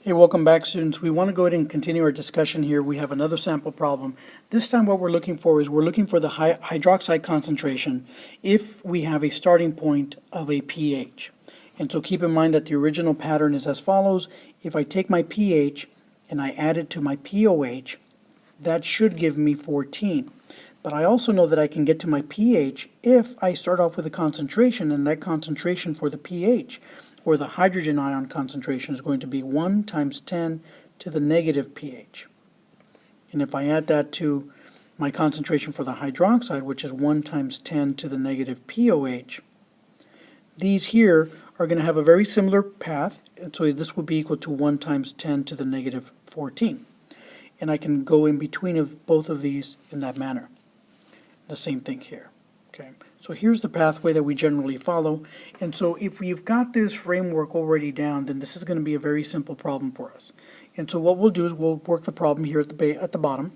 Hey, welcome back, students. We want to go ahead and continue our discussion here. We have another sample problem. This time what we're looking for is the hydroxide concentration if we have a starting point of a pH. And so keep in mind that the original pattern is as follows. If I take my pH and I add it to my pOH, that should give me 14. But I also know that I can get to my pH if I start off with a concentration, and that concentration for the pH or the hydrogen ion concentration is going to be 1 times 10 to the negative pH. And if I add that to my concentration for the hydroxide, which is 1 times 10 to the negative pOH, these here are going to have a very similar path, and so this would be equal to 1 times 10 to the negative 14. And I can go in between of both of these in that manner. The same thing here. Okay. So here's the pathway that we generally follow, and so if we've got this framework already down, then this is going to be a very simple problem for us. And so what we'll do is we'll work the problem here at the bottom.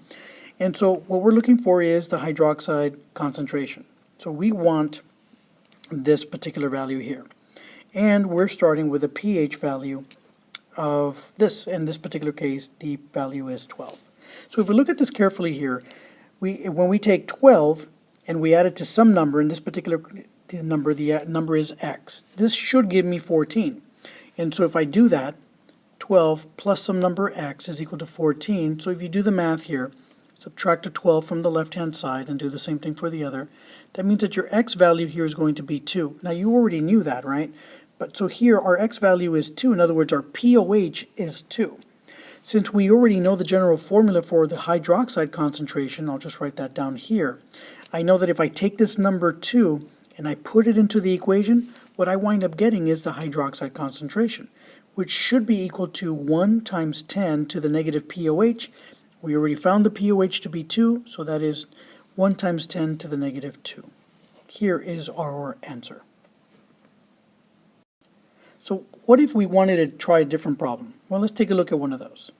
And so what we're looking for is the hydroxide concentration. So we want this particular value here. And we're starting with a pH value of this. In this particular case, the value is 12. So if we look at this carefully here, when we take 12 and we add it to some number, in this particular the number is x. This should give me 14. And so if I do that, 12 plus some number x is equal to 14. So if you do the math here, subtract a 12 from the left-hand side and do the same thing for the other, that means that your x value here is going to be 2. Now you already knew that, right? But so here our x value is 2. In other words, our pOH is 2. Since we already know the general formula for the hydroxide concentration, I'll just write that down here. I know that if I take this number 2 and I put it into the equation, what I wind up getting is the hydroxide concentration, which should be equal to 1 times 10 to the negative pOH. We already found the pOH to be 2, so that is 1 times 10 to the negative 2. Here is our answer. So what if we wanted to try a different problem? Well, let's take a look at one of those.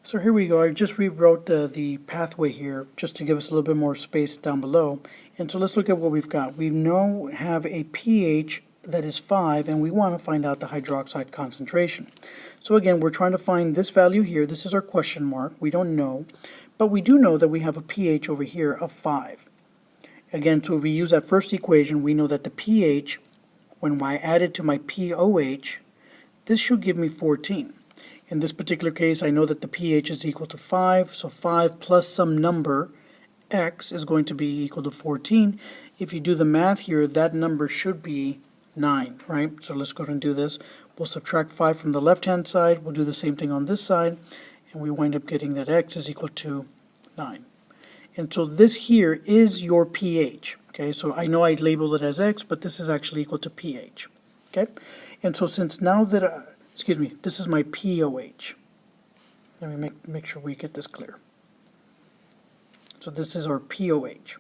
So here we go. I just rewrote the pathway here just to give us a little bit more space down below. And so let's look at what we've got. We now have a pH that is 5, and we want to find out the hydroxide concentration. So again, we're trying to find this value here. This is our question mark. We don't know, but we do know that we have a pH over here of 5. Again, so if we use that first equation, we know that the pH, when I add it to my pOH, this should give me 14. In this particular case, I know that the pH is equal to 5, so 5 plus some number, x, is going to be equal to 14. If you do the math here, that number should be 9, right? So let's go ahead and do this. We'll subtract 5 from the left-hand side. We'll do the same thing on this side, and we wind up getting that x is equal to 9. And so this here is your pH. Okay, so I know I labeled it as x, but this is actually equal to pH. Okay, and so since now that, this is my pOH. Let me make sure we get this clear. So this is our pOH.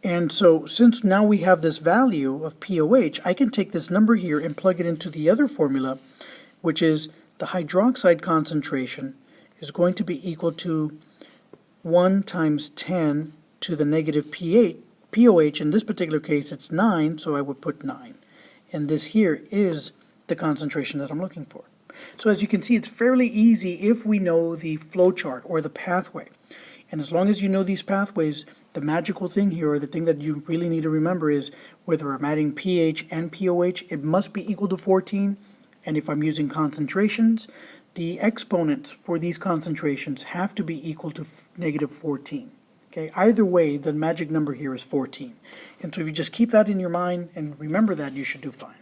And so since now we have this value of pOH, I can take this number here and plug it into the other formula, which is the hydroxide concentration is going to be equal to 1 times 10 to the negative pOH. In this particular case, it's 9, so I would put 9. And this here is the concentration that I'm looking for. So as you can see, it's fairly easy if we know the flow chart or the pathway. And as long as you know these pathways, the magical thing here, or the thing that you really need to remember, is whether I'm adding pH and pOH, it must be equal to 14. And if I'm using concentrations, the exponents for these concentrations have to be equal to negative 14. Okay, either way, the magic number here is 14. And so if you just keep that in your mind and remember that, you should do fine.